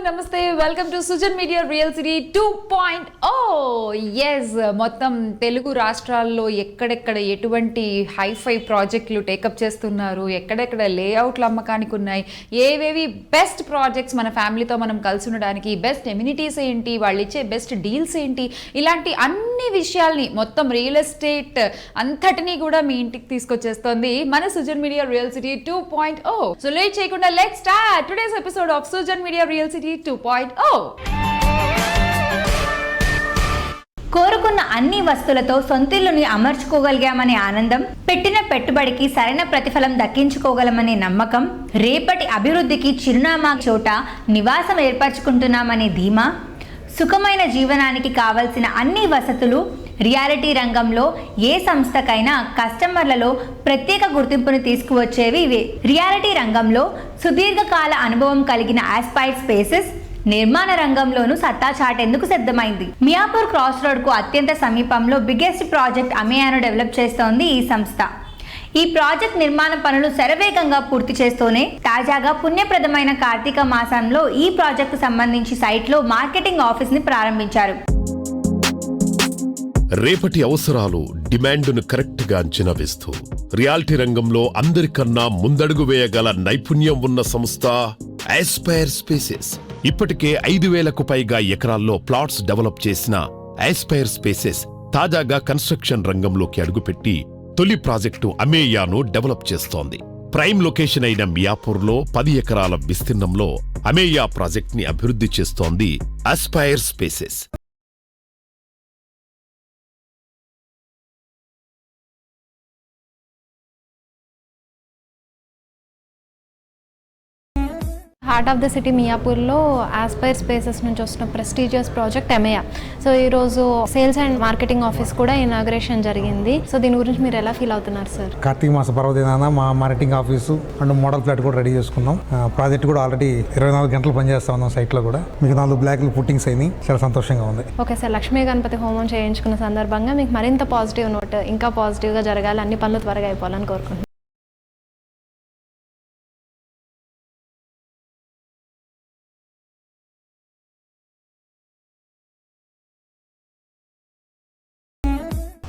నమస్తే, welcome to Sujan media real city 2.0. Yes, మొత్తం తెలుగు రాష్ట్రాల్లో ఎక్కడెక్కడ ఎటువంటి హైఫై ప్రాజెక్టులు టేకప్ చేస్తున్నారు, ఎక్కడెక్కడ లేఅవుట్లు అమ్మకానికి ఉన్నాయి, ఏవేవి బెస్ట్ ప్రాజెక్ట్స్ మన ఫ్యామిలీతో మనం కలిసి ఉండడానికి, బెస్ట్ ఎమ్యూనిటీస్ ఏంటి, వాళ్ళు ఇచ్చే బెస్ట్ డీల్స్ ఏంటి, ఇలాంటి అన్ని విషయాల్ని మొత్తం రియల్ ఎస్టేట్ అంతటినీ కూడా మీ ఇంటికి తీసుకొచ్చేస్తోంది మన Sujan media real city 2.0. So late చేయకుండా let's start today's episode of Sujan media real city 2.0. కోరుకున్న అన్ని వస్తువులతో సొంతిల్లుని అమర్చుకోగలిగామనే ఆనందం, పెట్టిన పెట్టుబడికి సరైన ప్రతిఫలం దక్కించుకోగలమనే నమ్మకం, రేపటి అభివృద్ధికి చిరునామా చోట నివాసం ఏర్పరచుకుంటున్నామనే ధీమా, సుఖమైన జీవనానికి కావలసిన అన్ని వసతులు రియాలిటీ రంగంలో ఏ సంస్థకైనా కస్టమర్లలో ప్రత్యేక గుర్తింపును తీసుకువచ్చేవి ఇవే. రియాలిటీ రంగంలో సుదీర్ఘకాల అనుభవం కలిగిన ఆస్పైర్ స్పేసెస్ నిర్మాణ రంగంలోనూ సత్తా చాటేందుకు సిద్ధమైంది. మియాపూర్ క్రాస్ రోడ్ కు అత్యంత సమీపంలో బిగ్గెస్ట్ ప్రాజెక్ట్ అమేయాను డెవలప్ చేస్తోంది ఈ సంస్థ. ఈ ప్రాజెక్ట్ నిర్మాణ పనులు శరవేగంగా పూర్తి చేస్తూనే తాజాగా పుణ్యప్రదమైన కార్తీక మాసంలో ఈ ప్రాజెక్టు సంబంధించి సైట్లో మార్కెటింగ్ ఆఫీస్ ని ప్రారంభించారు. రేపటి అవసరాలు డిమాండ్ను కరెక్ట్ గా అంచనా వేస్తూ రియాలిటీ రంగంలో అందరికన్నా ముందడుగు వేయగల నైపుణ్యం ఉన్న సంస్థ ఆస్పైర్ స్పేసెస్. ఇప్పటికే 5,000కు పైగా ఎకరాల్లో ప్లాట్స్ డెవలప్ చేసిన ఆస్పైర్ స్పేసెస్ తాజాగా కన్స్ట్రక్షన్ రంగంలోకి అడుగుపెట్టి తొలి ప్రాజెక్టు అమేయాను డెవలప్ చేస్తోంది. ప్రైమ్ లొకేషన్ అయిన మియాపూర్లో 10 ఎకరాల విస్తీర్ణంలో అమేయా ప్రాజెక్ట్ ని అభివృద్ధి చేస్తోంది Aspire Spaces. Heart of the city మియాపూర్లో ఆస్పైర్ స్పేసెస్ నుంచి వస్తున్న ప్రెస్టీజియస్ ప్రాజెక్ట్ అమేయా. సో ఈరోజు సేల్స్ అండ్ మార్కెటింగ్ ఆఫీస్ కూడా ఇనాగ్రేషన్ జరిగింది. సో దీని గురించి మీరు ఎలా ఫీల్ అవుతున్నారు సార్? కార్తీక మాస పర్వదినాన మా marketing office and model flat కూడా రెడీ చేసుకున్నాం. ప్రాజెక్ట్ కూడా ఆల్రెడీ 24 గంటలు పనిచేస్తా ఉన్నాం సైట్లో కూడా. మీకు 4 బ్లాక్లు పుట్టింగ్స్ అయినాయి, చాలా సంతోషంగా ఉంది. ఓకే సార్, లక్ష్మీ గణపతి హోమం చేయించుకున్న సందర్భంగా మీకు మరింత పాజిటివ్ నోట్, ఇంకా పాజిటివ్గా జరగాలి, అన్ని పనులు త్వరగా అయిపోవాలని కోరుకుంటున్నాను.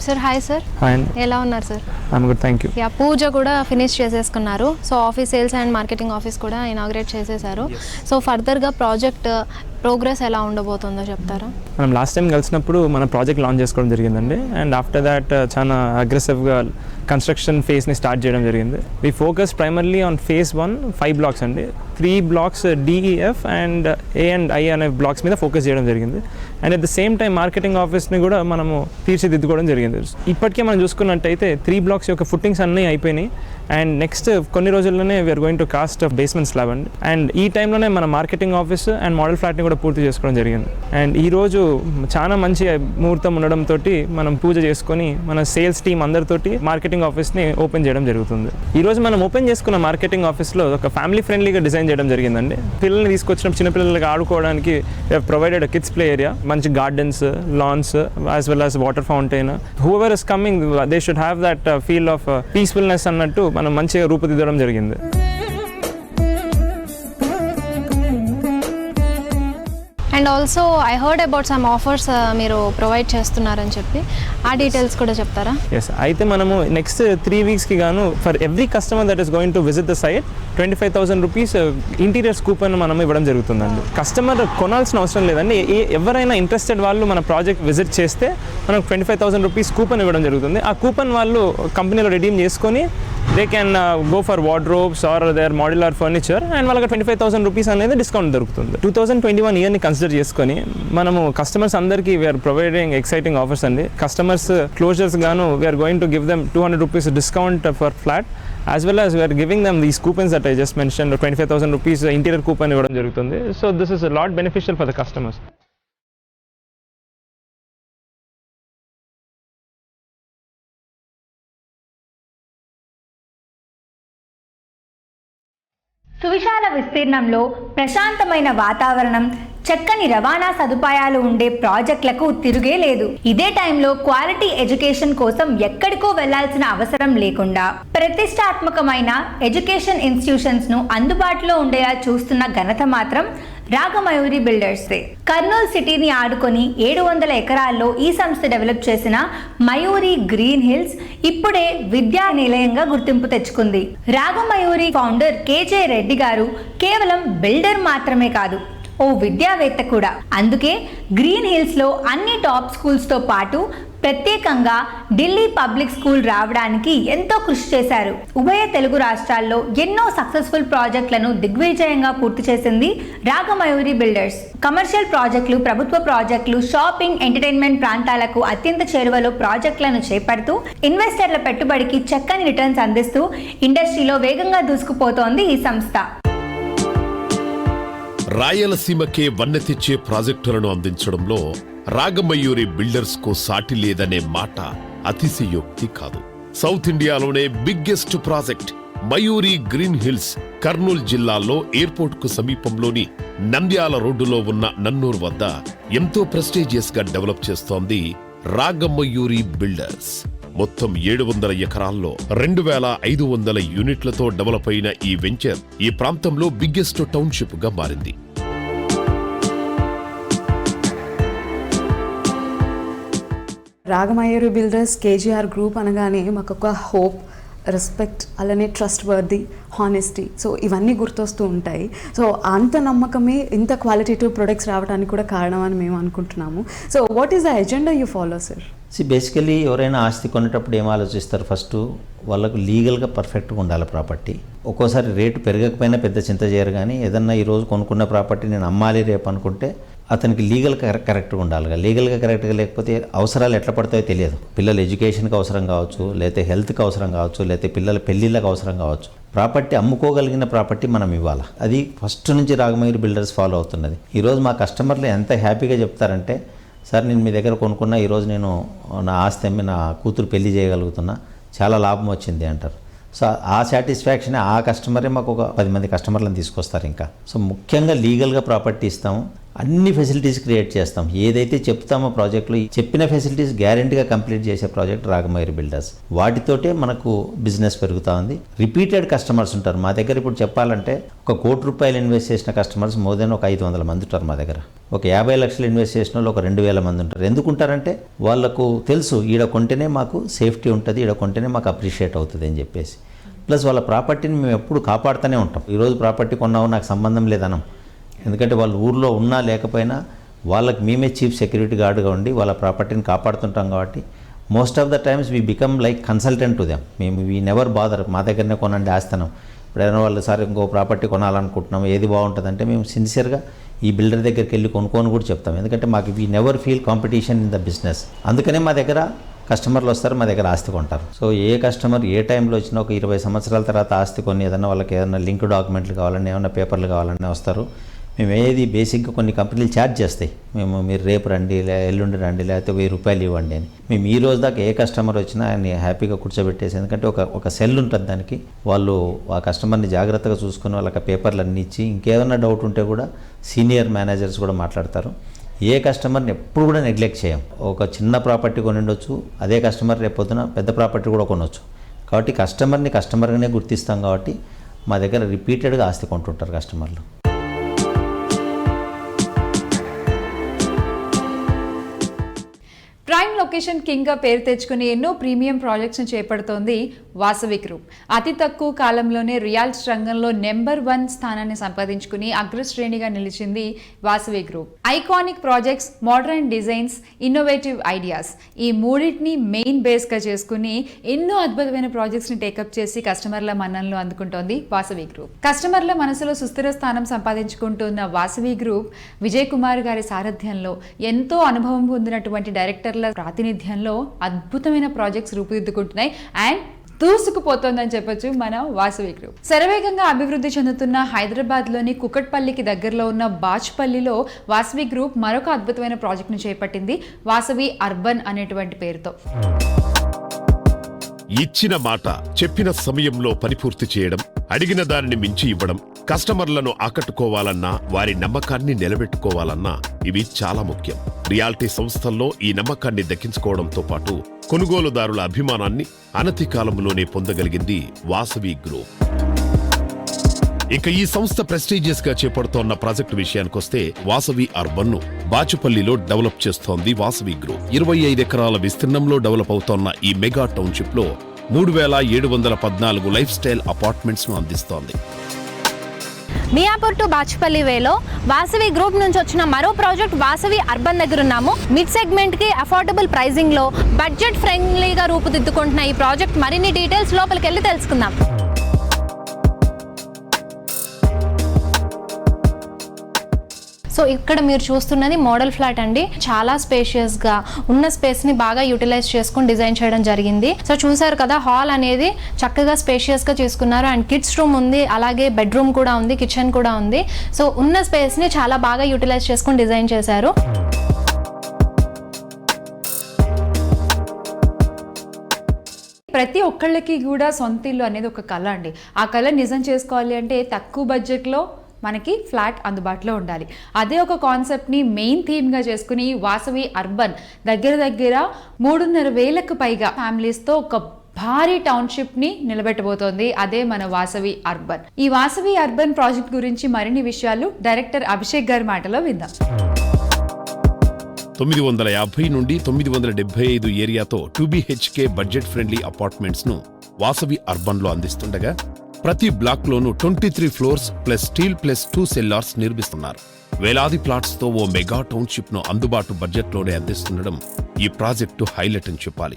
Sir hi sir. హాయ్, ఎలా ఉన్నారు sir? I'm good, thank you. Yeah, పూజ కూడా ఫినిష్ చేసేసుకున్నారు. So office sales and marketing office కూడా ఇనాగ్రేట్ చేసేసారు. సో ఫర్దర్గా ప్రాజెక్ట్ ప్రోగ్రెస్ ఎలా ఉండబోతుందో చెప్తారా? మనం లాస్ట్ టైం కలిసినప్పుడు మన ప్రాజెక్ట్ లాంచ్ చేసుకోవడం జరిగిందండి. అండ్ ఆఫ్టర్ దాట్ చాలా అగ్రెసివ్గా కన్స్ట్రక్షన్ ఫేజ్ని స్టార్ట్ చేయడం జరిగింది. We focus primarily on phase 1 5 blocks అండి. 3 blocks DEF and A and I అనే బ్లాక్స్ మీద ఫోకస్ చేయడం జరిగింది. And at the same time marketing ఆఫీస్ని కూడా మనము తీర్చిదిద్దుకోవడం జరిగింది. ఇప్పటికే మనం చూసుకున్నట్టయితే 3 బ్లాక్స్ యొక్క ఫుట్టింగ్స్ అన్నీ అయిపోయినాయి. అండ్ నెక్స్ట్ కొన్ని రోజుల్లోనే we're going to cast basement slab అండి. అండ్ ఈ టైంలోనే మన మార్కెటింగ్ ఆఫీస్ అండ్ మోడల్ ఫ్లాట్ని కూడా పూర్తి చేసుకోవడం జరిగింది. అండ్ ఈరోజు చాలా మంచి ముహూర్తం ఉండడంతో మనం పూజ చేసుకొని మన సేల్స్ టీమ్ అందరితోటి మార్కెటింగ్ ఆఫీస్ని ఓపెన్ చేయడం జరుగుతుంది. ఈరోజు మనం ఓపెన్ చేసుకున్న మార్కెటింగ్ ఆఫీస్లో ఒక ఫ్యామిలీ ఫ్రెండ్లీగా డిజైన్ చేయడం జరిగిందండి. పిల్లల్ని తీసుకొచ్చిన చిన్నపిల్లలకి ఆడుకోవడానికి ప్రొవైడెడ్ కిడ్స్ ప్లే ఏరియా, మంచి gardens, lance as well as water fountain. Whoever is coming they should have that feel of peacefulness అన్నట్టు మనం మంచిగా రూపుదిద్దడం జరిగింది. And also I heard about some offers మీరు ప్రొవైడ్ చేస్తున్నారని చెప్పి, ఆ డీటెయిల్స్ కూడా చెప్తారా? ఎస్, అయితే మనము నెక్స్ట్ 3 వీక్స్కి గాను for every customer that is going to visit the site 25,000 rupees interiors coupon మనం ఇవ్వడం జరుగుతుందండి. కస్టమర్ కొనాల్సిన అవసరం లేదండి. ఎవరైనా ఇంట్రెస్టెడ్ వాళ్ళు మన ప్రాజెక్ట్ విజిట్ చేస్తే మనకు 25,000 రూపీస్ కూపన్ ఇవ్వడం జరుగుతుంది. ఆ కూపన్ వాళ్ళు కంపెనీలో రెడీమ్ చేసుకొని they can go for wardrobes or their modular furniture and వాళ్ళకి 25,000 రూపీస్ అనేది డిస్కౌంట్ దొరుకుతుంది. 2021 ఇయర్ని కన్సిడర్ చేసుకొని మనము కస్టమర్స్ అందరికీ వీఆర్ ప్రొవైడింగ్ ఎక్సైటింగ్ ఆఫర్స్ అండి. కస్టమర్స్ క్లోజర్స్ గాను we're going to give them 200 rupees discount for flat, as well as we are giving them these coupons that I just mentioned, 25,000 rupees interior coupon ఇవ్వడం జరుగుతుంది. So this is a lot beneficial for the customers. సువిశాల విస్తీర్ణంలో ప్రశాంతమైన వాతావరణం, చక్కని రవాణా సదుపాయాలు ఉండే ప్రాజెక్టులకు తిరుగే లేదు. ఇదే టైంలో క్వాలిటీ ఎడ్యుకేషన్ కోసం ఎక్కడికో వెళ్లాల్సిన అవసరం లేకుండా ప్రతిష్టాత్మకమైన ఎడ్యుకేషన్ ఇన్స్టిట్యూషన్స్ ను అందుబాటులో ఉండేలా చూస్తున్న ఘనత మాత్రం రాగమయూరి బిల్డర్స్. కర్నూలు సిటీని ఆడుకొని 700 ఎకరాల్లో ఈ సంస్థ డెవలప్ చేసిన మయూరి గ్రీన్ హిల్స్ ఇప్పుడే విద్యా నిలయంగా గుర్తింపు తెచ్చుకుంది. రాగమయూరి ఫౌండర్ కేజే రెడ్డి గారు కేవలం బిల్డర్ మాత్రమే కాదు, ఓ విద్యావేత్త కూడా. అందుకే గ్రీన్ హిల్స్ లో అన్ని టాప్ స్కూల్స్ తో పాటు ప్రత్యేకంగా ఢిల్లీ పబ్లిక్ స్కూల్ రావడానికి ఎంతో కృషి చేశారు. ఉభయ తెలుగు రాష్ట్రాల్లో ఎన్నో సక్సెస్ఫుల్ ప్రాజెక్టులను దిగ్విజయంగా పూర్తి చేసింది రాగమయూరి బిల్డర్స్. కమర్షియల్ ప్రాజెక్టులు, ప్రభుత్వ ప్రాజెక్టులు, షాపింగ్, ఎంటర్టైన్మెంట్ ప్రాంతాలకు అత్యంత చేరువలో ప్రాజెక్టులను చేపడుతూ ఇన్వెస్టర్ల పెట్టుబడికి చక్కని రిటర్న్స్ అందిస్తూ ఇండస్ట్రీలో వేగంగా దూసుకుపోతోంది ఈ సంస్థ. రాయలసీమకే వన్నె తెచ్చే ప్రాజెక్టులను అందించడంలో రాగమయూరి బిల్డర్స్ కు సాటి లేదనే మాట అతిశయోక్తి కాదు. సౌత్ ఇండియాలోనే biggest project Mayuri green hills Kurnool జిల్లాలో ఎయిర్పోర్ట్ కు సమీపంలోని నంద్యాల రోడ్డులో ఉన్న నన్నూరు వద్ద ఎంతో ప్రెస్టీజియస్ గా డెవలప్ చేస్తోంది రాగమయూరి బిల్డర్స్. మొత్తం 700 ఎకరాల్లో 2500 యూనిట్లతో డెవలప్ అయిన ఈ వెంచర్ ఈ ప్రాంతంలో బిగ్గెస్ట్ టౌన్షిప్ గా మారింది. రాగమయూరి బిల్డర్స్ కేజీఆర్ గ్రూప్ అనగానే మాకు ఒక హోప్, రెస్పెక్ట్, అలానే ట్రస్ట్ వర్ది, హానెస్టీ, సో ఇవన్నీ గుర్తొస్తూ ఉంటాయి. సో అంత నమ్మకమే ఇంత క్వాలిటేటివ్ ప్రొడక్ట్స్ రావడానికి కూడా కారణం అని మేము అనుకుంటున్నాము. So what is the agenda you follow sir? Basically ఎవరైనా ఆస్తి కొనేటప్పుడు ఏం ఆలోచిస్తారు? ఫస్ట్ వాళ్ళకు లీగల్గా పర్ఫెక్ట్గా ఉండాలి ప్రాపర్టీ. ఒక్కోసారి రేటు పెరగకపోయినా పెద్ద చింత చేయరు, కానీ ఏదన్నా ఈరోజు కొనుక్కున్న ప్రాపర్టీ నేను అమ్మాలి రేపు అనుకుంటే అతనికి లీగల్గా కరెక్ట్గా ఉండాలి. లీగల్గా కరెక్ట్గా లేకపోతే అవసరాలు ఎట్లా పడతాయో తెలియదు. పిల్లల ఎడ్యుకేషన్కి అవసరం కావచ్చు, లేకపోతే హెల్త్కి అవసరం కావచ్చు, లేకపోతే పిల్లల పెళ్ళిళ్ళకి అవసరం కావచ్చు. ప్రాపర్టీ అమ్ముకోగలిగిన ప్రాపర్టీ మనం ఇవ్వాలి. అది ఫస్ట్ నుంచి రాగమయూరి బిల్డర్స్ ఫాలో అవుతున్నది. ఈరోజు మా కస్టమర్లు ఎంత హ్యాపీగా చెప్తారంటే, సార్ నేను మీ దగ్గర కొనుక్కున్నా, ఈరోజు నేను నా ఆస్తి అమ్మి నా కూతురు పెళ్లి చేయగలుగుతున్నా, చాలా లాభం వచ్చింది అంటారు. సో ఆ సాటిస్ఫాక్షన్ ఆ కస్టమరే మాకు ఒక 10 మంది కస్టమర్లను తీసుకొస్తారు. ఇంకా సో ముఖ్యంగా లీగల్గా ప్రాపర్టీ ఇస్తాము, అన్ని ఫెసిలిటీస్ క్రియేట్ చేస్తాం. ఏదైతే చెప్తామో ప్రాజెక్టులో చెప్పిన ఫెసిలిటీస్ గ్యారెంటీగా కంప్లీట్ చేసే ప్రాజెక్ట్ రాగమయూరి బిల్డర్స్. వాటితోటే మనకు బిజినెస్ పెరుగుతూ ఉంది. రిపీటెడ్ కస్టమర్స్ ఉంటారు మా దగ్గర. ఇప్పుడు చెప్పాలంటే ఒక ₹1,00,00,000 ఇన్వెస్ట్ చేసిన కస్టమర్స్ మోర్ దెన్ ఒక 500 మంది ఉంటారు మా దగ్గర. ఒక 50 లక్షలు ఇన్వెస్ట్ చేసిన వాళ్ళు ఒక 2000 మంది ఉంటారు. ఎందుకుంటారంటే వాళ్ళకు తెలుసు ఈడ కొంటేనే మాకు సేఫ్టీ ఉంటుంది, ఈడ కొంటేనే మాకు అప్రిషియేట్ అవుతుంది అని చెప్పేసి. ప్లస్ వాళ్ళ ప్రాపర్టీని మేము ఎప్పుడు కాపాడుతూనే ఉంటాం. ఈరోజు ప్రాపర్టీ కొన్నావు నాకు సంబంధం లేదనం. ఎందుకంటే వాళ్ళు ఊర్లో ఉన్నా లేకపోయినా వాళ్ళకి మేమే చీఫ్ సెక్యూరిటీ గార్డ్గా ఉండి వాళ్ళ ప్రాపర్టీని కాపాడుతుంటాం. కాబట్టి most of the times we become like consultant to them. మేము వీ నెవర్ బాదర్, మా దగ్గరనే కొనండి ఆస్తాం. ఇప్పుడు ఏదైనా వాళ్ళు సార్ ఇంకో ప్రాపర్టీ కొనాలనుకుంటున్నాం, ఏది బాగుంటుందంటే మేము సిన్సియర్గా ఈ బిల్డర్ దగ్గరికి వెళ్ళి కొనుక్కొని కూడా చెప్తాం. ఎందుకంటే మాకు we never feel competition in the business. అందుకనే మా దగ్గర కస్టమర్లు వస్తారు, మా దగ్గర ఆస్తి కొంటారు. సో ఏ కస్టమర్ ఏ టైంలో వచ్చినా ఒక 20 సంవత్సరాల తర్వాత ఆస్తి కొని ఏదైనా వాళ్ళకి ఏదైనా లింక్ డాక్యుమెంట్లు కావాలని, ఏమైనా పేపర్లు కావాలని వస్తారు. మేము ఏది బేసిక్గా కొన్ని కంపెనీలు ఛార్జ్ చేస్తాయి, మీరు రేపు రండి, ఎల్లుండి రండి, లేకపోతే ₹1000 ఇవ్వండి అని. మేము ఈ రోజు దాకా ఏ కస్టమర్ వచ్చినా ఆయన హ్యాపీగా కూర్చోబెట్టేసి, ఎందుకంటే ఒక సెల్ ఉంటుంది దానికి, వాళ్ళు ఆ కస్టమర్ని జాగ్రత్తగా చూసుకొని వాళ్ళకి పేపర్లు అన్నీ ఇచ్చి, ఇంకేదైనా డౌట్ ఉంటే కూడా సీనియర్ మేనేజర్స్ కూడా మాట్లాడతారు. ఏ కస్టమర్ని ఎప్పుడు కూడా నెగ్లెక్ట్ చేయం. ఒక చిన్న ప్రాపర్టీ కొని ఉండొచ్చు, అదే కస్టమర్ రేపొద్దున పెద్ద ప్రాపర్టీ కూడా కొనవచ్చు. కాబట్టి కస్టమర్ని కస్టమర్గానే గుర్తిస్తాం. కాబట్టి మా దగ్గర రిపీటెడ్గా ఆస్తి కొంటుంటారు కస్టమర్లు. ప్రైమ్ లొకేషన్ కింగ్ గా పేరు తెచ్చుకుని ఎన్నో ప్రీమియం ప్రాజెక్ట్స్ ను చేపడుతోంది వాసవి గ్రూప్. అతి తక్కువ కాలంలోనే రియాలిటీ రంగంలో నెంబర్ 1 స్థానాన్ని సంపాదించుకుని అగ్రశ్రేణిగా నిలిచింది Vasavi group. Iconic projects, modern designs, innovative ideas, ఈ మూడింటిని మెయిన్ బేస్ గా చేసుకుని ఎన్నో అద్భుతమైన ప్రాజెక్ట్స్ ని టేకప్ చేసి కస్టమర్ల మన్ననలు అందుకుంటోంది వాసవి గ్రూప్. కస్టమర్ల మనసులో సుస్థిర స్థానం సంపాదించుకుంటున్న వాసవి గ్రూప్ విజయ్ కుమార్ గారి సారథ్యంలో ఎంతో అనుభవం పొందినటువంటి డైరెక్టర్ల ప్రాతినిధ్యంలో అద్భుతమైన ప్రాజెక్ట్స్ రూపుదిద్దుకుంటున్నాయి అండ్ దూసుకుపోతోందని చెప్పొచ్చు మన వాసవి గ్రూప్. శరవేగంగా అభివృద్ధి చెందుతున్న హైదరాబాద్ లోని కుకట్పల్లికి దగ్గరలో ఉన్న బాచ్పల్లిలో వాసవి గ్రూప్ మరొక అద్భుతమైన ప్రాజెక్ట్ ను చేపట్టింది, వాసవి అర్బన్ అనేటువంటి పేరుతో. ఇచ్చిన మాట చెప్పిన సమయంలో పని పూర్తి చేయడం, అడిగిన దానిని మించి ఇవ్వడం, కస్టమర్లను ఆకట్టుకోవాలన్నా వారి నమ్మకాన్ని నిలబెట్టుకోవాలన్నా ఇవి చాలా ముఖ్యం. రియాలిటీ సంస్థల్లో ఈ నమ్మకాన్ని దక్కించుకోవడంతో పాటు కొనుగోలుదారుల అభిమానాన్ని అనతి కాలంలోనే పొందగలిగింది వాసవి గ్రూప్. ఇక ఈ సంస్థ ప్రెస్టీజియస్ గా చేపడుతోన్న ప్రాజెక్టు విషయానికొస్తే వాసవి అర్బన్ ను బాచుపల్లిలో డెవలప్ చేస్తోంది వాసవి గ్రూప్. 25 ఎకరాల విస్తీర్ణంలో డెవలప్ అవుతోన్న ఈ మెగా టౌన్షిప్ లో 3714 లైఫ్ స్టైల్ అపార్ట్మెంట్స్ ను అందిస్తోంది. మియాపూర్ టు బాచుపల్లి వేలో వాసవి గ్రూప్ నుంచి వచ్చిన మరో ప్రాజెక్ట్ వాసవి అర్బన్ దగ్గర ఉన్నాము. మిడ్ సెగ్మెంట్ కి అఫోర్డబుల్ ప్రైజింగ్ లో బడ్జెట్ ఫ్రెండ్లీగా రూపుదిద్దుకుంటున్న ఈ ప్రాజెక్ట్ మరిన్ని డీటెయిల్స్ లోపలికి వెళ్ళి తెలుసుకుందాం. సో ఇక్కడ మీరు చూస్తున్నది మోడల్ ఫ్లాట్ అండి. చాలా స్పేషియస్గా ఉన్న స్పేస్ని బాగా యూటిలైజ్ చేసుకుని డిజైన్ చేయడం జరిగింది. సో చూసారు కదా, హాల్ అనేది చక్కగా స్పేషియస్గా చేసుకున్నారు. అండ్ కిడ్స్ రూమ్ ఉంది, అలాగే బెడ్రూమ్ కూడా ఉంది, కిచెన్ కూడా ఉంది. సో ఉన్న స్పేస్ని చాలా బాగా యూటిలైజ్ చేసుకుని డిజైన్ చేశారు. ప్రతి ఒక్కళ్ళకి కూడా సొంత ఇల్లు అనేది ఒక కళ అండి. ఆ కళ నిజం చేసుకోవాలి అంటే తక్కువ బడ్జెట్లో మనకి ఫ్లాట్ అందుబాటులో ఉండాలి. అదే ఒక కాన్సెప్ట్ని మెయిన్ థీమ్గా చేసుకుని వాసవి అర్బన్ దగ్గర 3,500,000కు పైగా ఫ్యామిలీస్తో ఒక భారీ టౌన్షిప్ని నిలబెట్టబోతోంది. అదే మన వాసవి అర్బన్. ఈ వాసవి అర్బన్ ప్రాజెక్ట్ గురించి మరిన్ని విషయాలు డైరెక్టర్ అభిషేక్ గారి మాటలో విందాం. 950 నుండి 975 ఏరియాతో 2BHK బడ్జెట్ ఫ్రెండ్లీ అపార్ట్మెంట్స్ ను వాసవి అర్బన్ లో అందిస్తుండగా ప్రతి బ్లాక్ లోనూ 23 floors plus steel plus 2 sellers నిర్మిస్తున్నారు. వేలాది ప్లాట్స్ తో ఓ మెగా టౌన్షిప్ ను అందుబాటు బడ్జెట్ లోనే అందిస్తుండడం ఈ ప్రాజెక్టు హైలైట్ అని చెప్పాలి.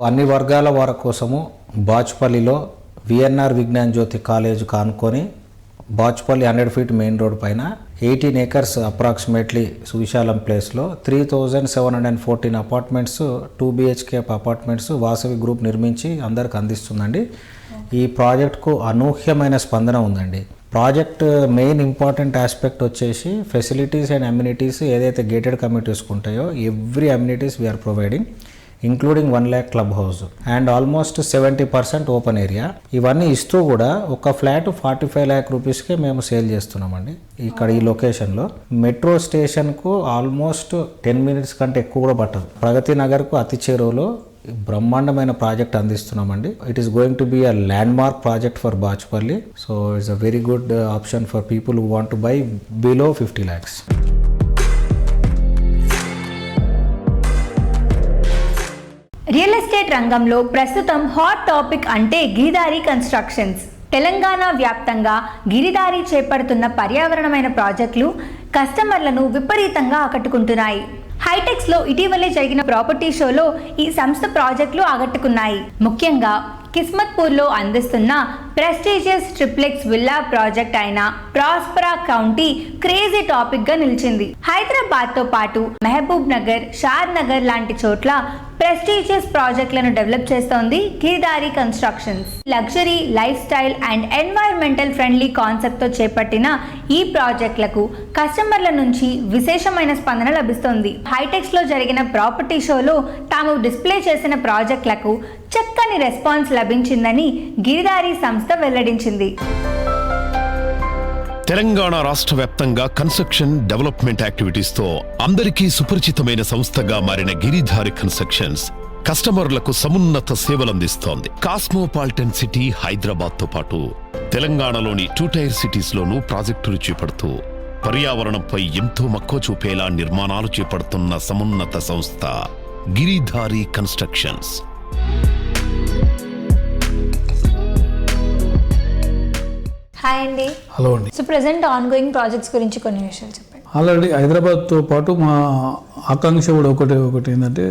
అన్ని వర్గాల వారి కోసము బాచుపల్లిలో విఎన్ఆర్ విజ్ఞాన్ జ్యోతి కాలేజ్ కానుకొని బాచుపల్లి 100 ఫీట్ మెయిన్ రోడ్ పైన 18 ఏకర్స్ అప్రాక్సిమేట్లీ సువిశాలం ప్లేస్లో 3714 apartments 2BHK apartments Vasavi group నిర్మించి అందరికి అందిస్తుందండి. ఈ ప్రాజెక్ట్కు అనూహ్యమైన స్పందన ఉందండి. ప్రాజెక్ట్ మెయిన్ ఇంపార్టెంట్ ఆస్పెక్ట్ వచ్చేసి ఫెసిలిటీస్ అండ్ అమ్యూనిటీస్ ఏదైతే గేటెడ్ కమ్యూనిటీస్కి ఉంటాయో every amenities we're providing, including 1 lakh club house and almost 70% open area. ఇవన్నీ ఇస్తూ కూడా ఒక ఫ్లాట్ 45 lakh రూపీస్కే మేము సేల్ చేస్తున్నామండి. ఇక్కడ ఈ లొకేషన్లో మెట్రో స్టేషన్కు ఆల్మోస్ట్ 10 minutes కంటే ఎక్కువ కూడా పట్టదు. ప్రగతి నగర్కు అతి చేరువలో బ్రహ్మాండమైన ప్రాజెక్ట్ అందిస్తున్నామండి. It is going to be a landmark project for Bachupalli. So it's a very good option for people who want to buy below 50 lakhs. రియల్ ఎస్టేట్ రంగంలో ప్రస్తుతం హాట్ టాపిక్ అంటే గిరిదారి కన్స్ట్రక్షన్స్. తెలంగాణ వ్యాప్తంగా గిరిదారి చేపడుతున్న పర్యావరణమైన ప్రాజెక్టులు కస్టమర్లను విపరీతంగా ఆకట్టుకుంటున్నాయి. హైటెక్స్లో ఇటీవలే జరిగిన ప్రాపర్టీ షోలో ఈ సంస్థ ప్రాజెక్టులు ఆకట్టుకున్నాయి. ముఖ్యంగా కిస్మత్పూర్లో అందిస్తున్న ప్రెస్టీజియస్ ట్రిప్లెక్స్ విల్లా ప్రాజెక్ట్ అయిన ప్రాస్పరా కౌంటీ క్రేజీ టాపిక్గా నిలిచింది. హైదరాబాద్తో పాటు మహబూబ్ నగర్, షాద్ నగర్ లాంటి చోట్ల ప్రెస్టీజియస్ ప్రాజెక్టులను డెవలప్ చేస్తోంది Giridhari constructions. Luxury, life style and environmental friendly కాన్సెప్ట్తో చేపట్టిన ఈ ప్రాజెక్టులకు కస్టమర్ల నుంచి విశేషమైన స్పందన లభిస్తోంది. హైటెక్స్లో జరిగిన ప్రాపర్టీ షోలో తాము డిస్ప్లే చేసిన ప్రాజెక్టులకు చక్కని రెస్పాన్స్ లభించిందని గిరిదారి సంస్థ వెల్లడించింది. తెలంగాణ రాష్ట్ర వ్యాప్తంగా కన్స్ట్రక్షన్ డెవలప్మెంట్ యాక్టివిటీస్ తో అందరికీ సుపరిచితమైన సంస్థగా మారిన గిరిధారి కన్స్ట్రక్షన్స్ కస్టమర్లకు సమున్నత సేవలందిస్తోంది. కాస్మోపాలిటన్ సిటీ హైదరాబాద్ తో పాటు తెలంగాణలోని 2 టైర్ సిటీస్ లోనూ ప్రాజెక్టులు చేపడుతూ పర్యావరణంపై ఎంతో మక్కువ చూపేలా నిర్మాణాలు చేపడుతున్న సమున్నత సంస్థ గిరిధారి కన్స్ట్రక్షన్స్. హాయ్ అండి. హలో అండి. So present on going projects గురించి కొన్ని విషయాలు చెప్పండి. ఆల్రెడీ హైదరాబాద్తో పాటు మా ఆకాంక్ష కూడా ఒకటి ఏంటంటే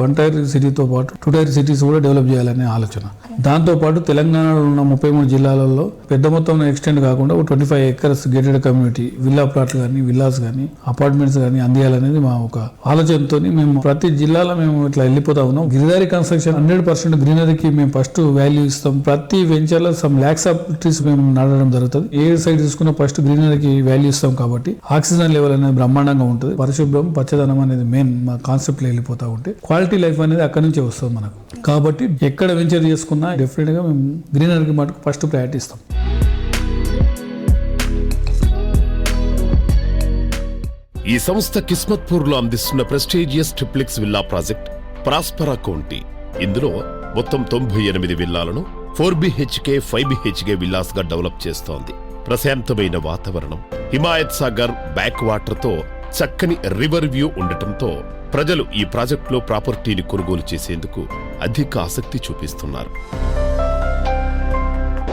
1 టైర్ సిటీతో పాటు 2 టైర్ సిటీస్ కూడా డెవలప్ చేయాలనే ఆలోచన. దాంతోపాటు తెలంగాణలో ఉన్న 33 జిల్లాలలో పెద్ద మొత్తంలో ఎక్స్టెండ్ కాకుండా 25 acres గేటెడ్ కమ్యూనిటీ విల్లా ప్లాట్లు కానీ, విల్లాస్ కానీ, అపార్ట్మెంట్స్ కానీ అందియాలనేది మా ఒక ఆలోచనతో మేము ప్రతి జిల్లాలో మేము ఇట్లా వెళ్ళిపోతా ఉన్నాం. గిరిదారి కన్స్ట్రక్షన్ 100% గ్రీనరీకి మేము ఫస్ట్ వాల్యూ ఇస్తాం. ప్రతి వెంచర్లో సమ్ ల్యాక్స్ ఆఫ్ ట్రీస్ మేము నాటడం జరుగుతుంది. ఏ సైడ్ తీసుకున్నా ఫస్ట్ గ్రీనరీకి వాల్యూ ఇస్తాం కాబట్టి ఆక్సిజన్ లెవెల్ అనేది బ్రహ్మాండంగా ఉంటుంది. పరిశుభ్రం, పచ్చదనం అనేది మెయిన్ మా కాన్సెప్ట్లో వెళ్ళిపోతా ఉంటే క్వాలిటీ లైఫ్ అనేది అక్కడి నుంచే వస్తుంది మనకు. కాబట్టి ఎక్కడ వెంచర్ చేసుకున్నా డెఫినెట్ గా మేము గ్రీనరీకి మటుకు ఫస్ట్ ప్రయారిటీ ఇస్తాం. ఈ సంస్థ కిస్మత్పూర్ లో అందిస్తున్న prestigious triplex villa project ప్రాస్పరా county. ఇందులో మొత్తం 98 విల్లాలను 4BHK 5BHK విల్లాస్ గా డెవలప్ చేస్తోంది. ప్రశాంతమైన వాతావరణం, హిమాయత్ సాగర్ బ్యాక్ వాటర్ తో చక్కని రివర్ వ్యూ ఉండటంతో ప్రజలు ఈ ప్రాజెక్టులో ప్రాపర్టీని కొనుగోలు చేసేందుకు అధిక ఆసక్తి చూపిస్తున్నారు.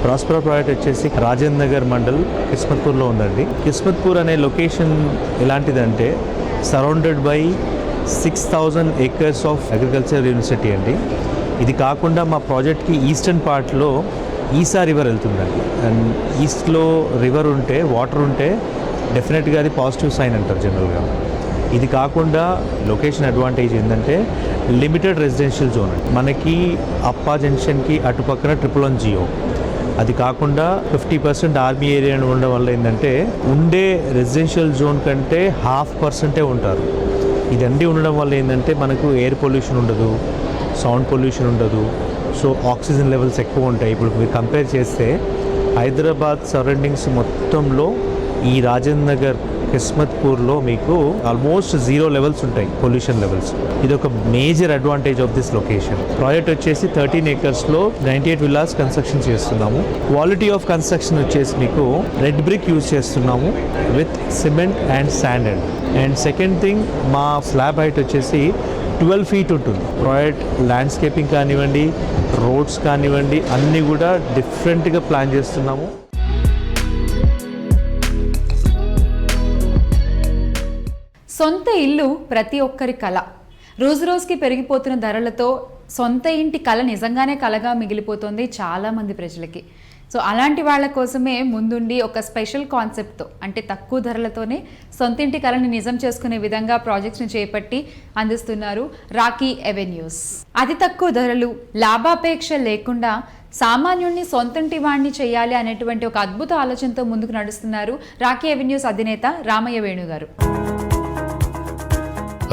ప్రాస్పరా ప్రాజెక్ట్ వచ్చేసి రాజేంద్ర నగర్ మండల్ కిస్మత్పూర్లో ఉందండి. కిస్మత్పూర్ అనే లొకేషన్ ఎలాంటిదంటే surrounded by 6000 acres of agriculture university అండి. ఇది కాకుండా మా ప్రాజెక్ట్కి ఈస్టర్న్ పార్ట్లో ఈసా రివర్ వెళ్తుందండి. అండ్ ఈస్ట్లో రివర్ ఉంటే, వాటర్ ఉంటే డెఫినెట్గా అది పాజిటివ్ సైన్ అంటారు జనరల్గా. ఇది కాకుండా లొకేషన్ అడ్వాంటేజ్ ఏంటంటే లిమిటెడ్ రెసిడెన్షియల్ జోన్ అండి. మనకి అప్పా జంక్షన్కి అటుపక్కన 111 జియో, అది కాకుండా 50% ఆర్మీ ఏరియా ఉండడం వల్ల ఏంటంటే ఉండే రెసిడెన్షియల్ జోన్ కంటే 0.5% ఉంటారు. ఇదన్నీ ఉండడం వల్ల ఏంటంటే మనకు ఎయిర్ పొల్యూషన్ ఉండదు, సౌండ్ పొల్యూషన్ ఉండదు, సో ఆక్సిజన్ లెవెల్స్ ఎక్కువ ఉంటాయి. ఇప్పుడు మీరు కంపేర్ చేస్తే హైదరాబాద్ సరౌండింగ్స్ మొత్తంలో ఈ రాజేంద్ర నగర్ కిస్మత్పూర్లో మీకు ఆల్మోస్ట్ 0 లెవెల్స్ ఉంటాయి పొల్యూషన్ లెవెల్స్. ఇది ఒక major advantage of this location. Project వచ్చేసి 13 acresలో 98 విల్లాస్ కన్స్ట్రక్షన్ చేస్తున్నాము. క్వాలిటీ ఆఫ్ కన్స్ట్రక్షన్ వచ్చేసి మీకు రెడ్ బ్రిక్ యూజ్ చేస్తున్నాము with cement and sand and second thing మా స్లాబ్ హైట్ వచ్చేసి 12 feet ఉంటుంది. ప్రాజెక్ట్ ల్యాండ్స్కేపింగ్ కానివ్వండి, రోడ్స్ కానివ్వండి, అన్నీ కూడా డిఫరెంట్గా ప్లాన్ చేస్తున్నాము. సొంత ఇల్లు ప్రతి ఒక్కరి కళ. రోజు రోజుకి పెరిగిపోతున్న ధరలతో సొంత ఇంటి కళ నిజంగానే కళగా మిగిలిపోతుంది చాలా మంది ప్రజలకి. సో అలాంటి వాళ్ళ కోసమే ముందుండి ఒక స్పెషల్ కాన్సెప్ట్తో, అంటే తక్కువ ధరలతోనే సొంత ఇంటి కళని నిజం చేసుకునే విధంగా ప్రాజెక్ట్స్ని చేపట్టి అందిస్తున్నారు రాకీ ఎవెన్యూస్. అతి తక్కువ ధరలు, లాభాపేక్ష లేకుండా సామాన్యుడిని సొంతంటి వాణ్ణి చేయాలి అనేటువంటి ఒక అద్భుత ఆలోచనతో ముందుకు నడుస్తున్నారు రాకీ ఎవెన్యూస్ అధినేత రామయ్య వేణు గారు.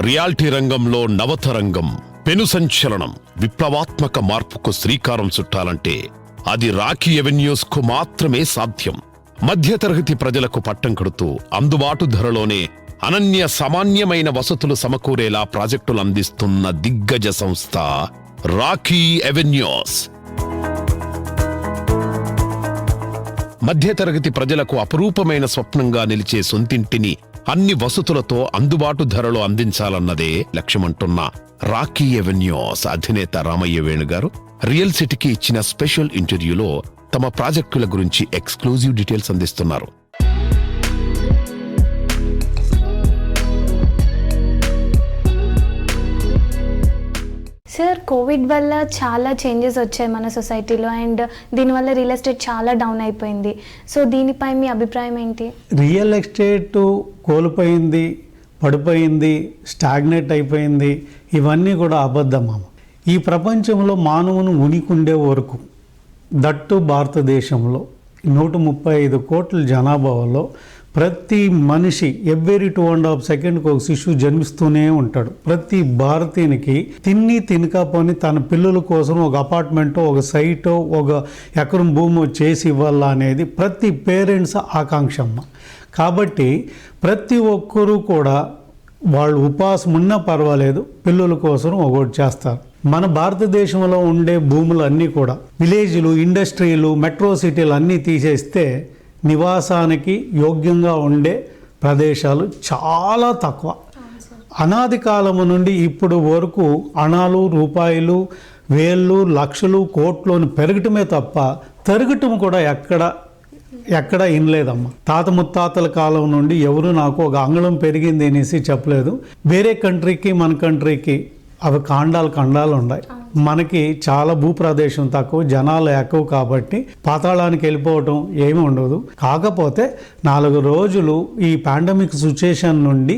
రియాల్టీ రంగంలో నవతరంగం, పెను సంచలనం, విప్లవాత్మక మార్పుకు శ్రీకారం చుట్టాలంటే అది రాకీ ఎవెన్యూస్ కు మాత్రమే సాధ్యం. మధ్యతరగతి ప్రజలకు పట్టం కడుతూ అందుబాటు ధరలోనే అనన్య సామాన్యమైన వసతులు సమకూరేలా ప్రాజెక్టులు అందిస్తున్న దిగ్గజ సంస్థ రాకీ ఎవెన్యూస్. మధ్యతరగతి ప్రజలకు అపురూపమైన స్వప్నంగా నిలిచే సొంతింటిని అన్ని వసతులతో అందుబాటు ధరలో అందించాలన్నదే లక్ష్యమంటున్న రాకీ ఎవెన్యూస్ అధినేత రామయ్య వేణు గారు రియల్ సిటీకి ఇచ్చిన స్పెషల్ ఇంటర్వ్యూలో తమ ప్రాజెక్టుల గురించి ఎక్స్క్లూజివ్ డీటెయిల్స్ అందిస్తున్నారు. సార్, కోవిడ్ వల్ల చాలా చేంజెస్ వచ్చాయి మన సొసైటీలో అండ్ దీనివల్ల రియల్ ఎస్టేట్ చాలా డౌన్ అయిపోయింది. సో దీనిపై మీ అభిప్రాయం ఏంటి? రియల్ ఎస్టేట్ కోల్పోయింది, పడిపోయింది, స్టాగ్నేట్ అయిపోయింది, ఇవన్నీ కూడా అబద్ధమా. ఈ ప్రపంచంలో మానవుని ఉనికి ఉండే వరకు, దట్టు భారతదేశంలో 135 కోట్ల జనాభాలో ప్రతి మనిషి ఎవ్రీ 2.5 సెకండ్కి ఒక శిశువు జన్మిస్తూనే ఉంటాడు. ప్రతి భారతీయునికి తిని తినకపోని తన పిల్లల కోసం ఒక అపార్ట్మెంటో, ఒక సైటో, ఒక ఎకరం భూమో చేసి ఇవ్వాలా అనేది ప్రతి పేరెంట్స్ ఆకాంక్షమ్మ. కాబట్టి ప్రతి ఒక్కరూ కూడా వాళ్ళు ఉపాసం ఉన్నా పర్వాలేదు, పిల్లల కోసం ఒకటి చేస్తారు. మన భారతదేశంలో ఉండే భూములు అన్నీ కూడా విలేజ్లు, ఇండస్ట్రీలు, మెట్రో సిటీలు అన్నీ తీసేస్తే నివాసానికి యోగ్యంగా ఉండే ప్రదేశాలు చాలా తక్కువ. అనాది కాలము నుండి ఇప్పుడు వరకు అణాలు, రూపాయలు, వేళ్ళు, లక్షలు, కోట్లను పెరగటమే తప్ప తరగటం కూడా ఎక్కడ ఇనలేదమ్మా. తాత ముత్తాతల కాలం నుండి ఎవరు నాకు ఒక అంగుళం పెరిగింది అనేసి చెప్పలేదు. వేరే కంట్రీకి మన కంట్రీకి అవి ఖండాలు ఉన్నాయి. మనకి చాలా భూప్రదేశం తక్కువ, జనాలు ఎక్కువ, కాబట్టి పాతాళానికి వెళ్ళిపోవటం ఏమి ఉండదు. కాకపోతే 4 రోజులు ఈ పాండమిక్ సిచ్యుయేషన్ నుండి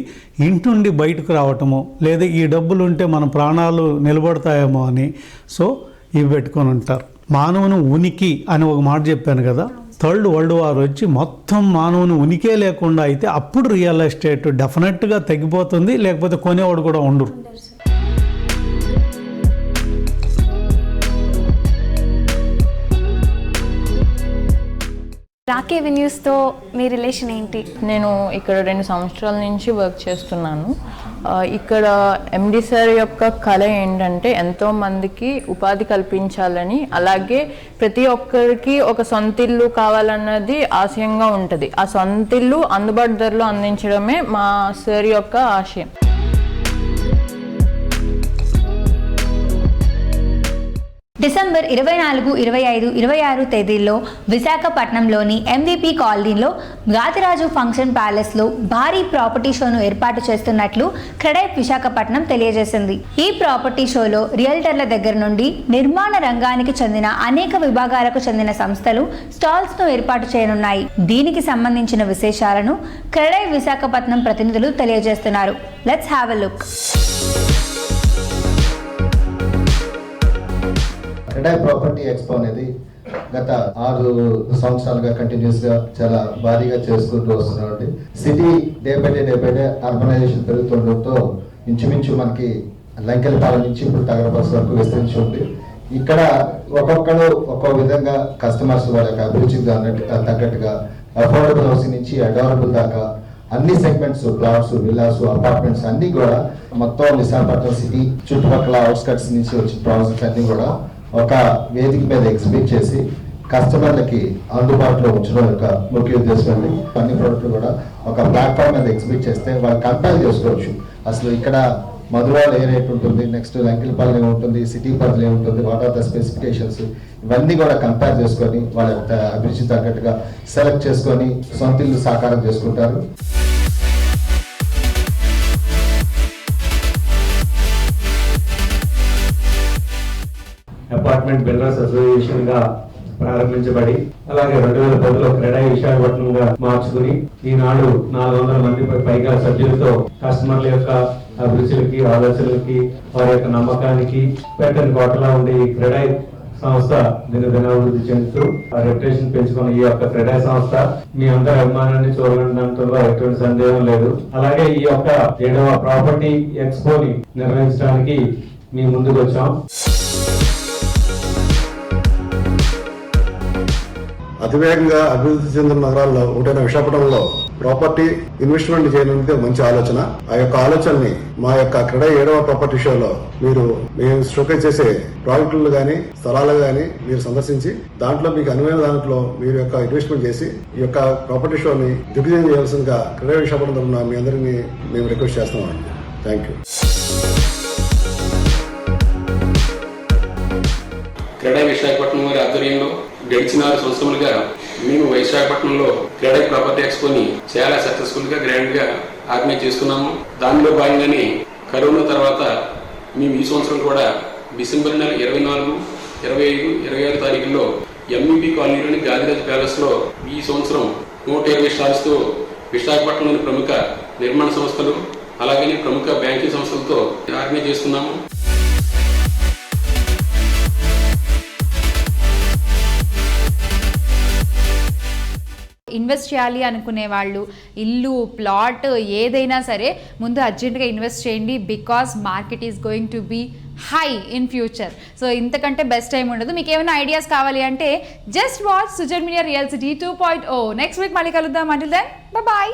ఇంటి నుండి బయటకు రావటము, లేదా ఈ డబ్బులు ఉంటే మన ప్రాణాలు నిలబడతాయేమో అని సో ఇవి పెట్టుకొని ఉంటారు. మానవుని ఉనికి అని ఒక మాట చెప్పాను కదా, థర్డ్ వరల్డ్ వార్ వచ్చి మొత్తం మానవుని ఉనికే లేకుండా అయితే అప్పుడు రియల్ ఎస్టేట్ డెఫినెట్గా తగ్గిపోతుంది, లేకపోతే కొనేవాడు కూడా ఉండరు. రాకీ ఎవెన్యూస్తో మీ రిలేషన్ ఏంటి? నేను ఇక్కడ 2 సంవత్సరాల నుంచి వర్క్ చేస్తున్నాను. ఇక్కడ ఎండి సార్ యొక్క కళ ఏంటంటే ఎంతో మందికి ఉపాధి కల్పించాలని, అలాగే ప్రతి ఒక్కరికి ఒక సొంత ఇల్లు కావాలన్నది ఆశయంగా ఉంటుంది. ఆ సొంత ఇల్లు అందుబాటు ధరలో అందించడమే మా సార్ యొక్క ఆశయం. డిసెంబర్ 24, 25, 26 తేదీల్లో విశాఖపట్నంలోని MVP కాలనీలో గాతిరాజు ఫంక్షన్ ప్యాలెస్లో భారీ ప్రాపర్టీ షోను ఏర్పాటు చేస్తున్నట్లు క్రెడైట్ విశాఖపట్నం తెలియజేసింది. ఈ ప్రాపర్టీ షోలో రియల్టర్ల దగ్గర నుండి నిర్మాణ రంగానికి చెందిన అనేక విభాగాలకు చెందిన సంస్థలు స్టాల్స్ను ఏర్పాటు చేయనున్నాయి. దీనికి సంబంధించిన విశేషాలను క్రెడైట్ విశాఖపట్నం ప్రతినిధులు తెలియజేస్తున్నారు. Let's have a look. CREDAI property expo అనేది గత 6 సంవత్సరాలుగా కంటిన్యూస్గా చాలా భారీగా చేసుకుంటూ వస్తున్నామండి. City day by day urbanization పెరుగుతుండటంతో ఇంచుమించు మనకి లంకెలపాలెం నుంచి ఇప్పుడు తగరబస్ వరకు విస్తరించి ఉంది. ఇక్కడ ఒక్కొక్కరు ఒక్కో విధంగా కస్టమర్స్ వాళ్ళ యొక్క అభిరుచికి తగ్గట్టుగా అఫోర్డబుల్ హౌసింగ్ నుంచి అడోరబుల్ దాకా అన్ని సెగ్మెంట్స్, ప్లాట్స్, విల్లాస్, అపార్ట్మెంట్స్ అన్ని కూడా మొత్తం విశాఖపట్నం సిటీ చుట్టుపక్కల అవుట్స్కట్స్ నుంచి వచ్చిన ప్రాజెక్ట్స్ అన్ని కూడా ఒక వేదిక మీద ఎగ్జిబిట్ చేసి కస్టమర్లకి అందుబాటులో ఉంచడం యొక్క ముఖ్య ఉద్దేశం అండి. అన్ని ప్రోడక్ట్లు కూడా ఒక ప్లాట్ఫామ్ మీద ఎగ్జిబిట్ చేస్తే వాళ్ళు కంపేర్ చేసుకోవచ్చు. అసలు ఇక్కడ మధురాలో ఏ రేట్ ఉంటుంది, నెక్స్ట్ లంకిలపల్లి ఏముంటుంది, సిటీ పరిధిలో ఏముంటుంది, వాట్ ఆర్ ద స్పెసిఫికేషన్స్, ఇవన్నీ కూడా కంపేర్ చేసుకొని వాళ్ళ అభిరుచి తగ్గట్టుగా సెలెక్ట్ చేసుకొని సొంత ఇల్లు సాకారం చేసుకుంటారు. అపార్ట్మెంట్ బిల్డర్స్ అసోసియేషన్ గా ప్రారంభించబడి అలాగే 2010లో క్రెడై విశాఖపట్నంగా మార్చుకుని ఈనాడు 400 మందికి పైగా సభ్యులతో కస్టమర్ల యొక్క అభిరుచులకి, ఆలోచనలకి, వారి యొక్క నమ్మకానికి పెట్టని కోటలా ఉండే ఈ క్రెడై సంస్థ దినదినాభివృద్ధి చెందుతూ ఆ రెప్యుటేషన్ పెంచుకున్న ఈ యొక్క క్రెడై సంస్థ మీ అందరి అభిమానాన్ని చూడగలడంలో ఎటువంటి సందేహం లేదు. అలాగే ఈ యొక్క 7వ ప్రాపర్టీ ఎక్స్పోని నిర్వహించడానికి మీ ముందుకు వచ్చాం. అతివేగంగా అభివృద్ధి చెందిన నగరాల్లో ఒకటైన విశాఖపట్నంలో ప్రాపర్టీ ఇన్వెస్ట్మెంట్ చేయడానికి మంచి ఆలోచన. ఆ యొక్క ఆలోచనని మా యొక్క క్రెడై 7వ ప్రాపర్టీ షోలో మేము షోకేస్ చేసే ప్రాజెక్టులు కానీ స్థలాలు కానీ మీరు సందర్శించి దాంట్లో మీకు అనువైన దాంట్లో మీరు యొక్క ఇన్వెస్ట్మెంట్ చేసి ఈ యొక్క ప్రాపర్టీ షోని దిగ్విజయం చేయాల్సిందిగా క్రెడై విశాఖపట్నం తరఫున మీ అందరినీ మేము రిక్వెస్ట్ చేస్తున్నామండి. Thank you. క్రెడై విశాఖపట్నం వారి ఆధ్వర్యంలో గడిచిన 6 సంవత్సరాలుగా మేము విశాఖపట్నంలో క్రెడై ప్రాపర్టీ ఎక్స్పోని చాలా సక్సెస్ఫుల్ గా గ్రాండ్ గా ఆర్గనైజ్ చేస్తున్నాము. దానిలో భాగంగానే కరోనా తర్వాత మేము ఈ సంవత్సరం కూడా డిసెంబర్ నెల 24, 25, 26 తారీఖుల్లో MVP కాలనీలోని గాదిరాజ్ ప్యాలెస్ లో ఈ సంవత్సరం 120 స్టాల్స్ తో విశాఖపట్నంలోని ప్రముఖ నిర్మాణ సంస్థలు అలాగే ప్రముఖ బ్యాంకింగ్ సంస్థలతో ఆర్గనైజ్ చేస్తున్నాము. ఇన్వెస్ట్ చేయాలి అనుకునే వాళ్ళు ఇల్లు, ప్లాట్ ఏదైనా సరే ముందు అర్జెంట్గా ఇన్వెస్ట్ చేయండి. Because market is going to be high in future. So ఇంతకంటే బెస్ట్ టైం ఉండదు. మీకు ఏమైనా ఐడియాస్ కావాలి అంటే just watch Sujan media real city 2.0. Next week మళ్ళీ కలుద్దాం. Until then bye.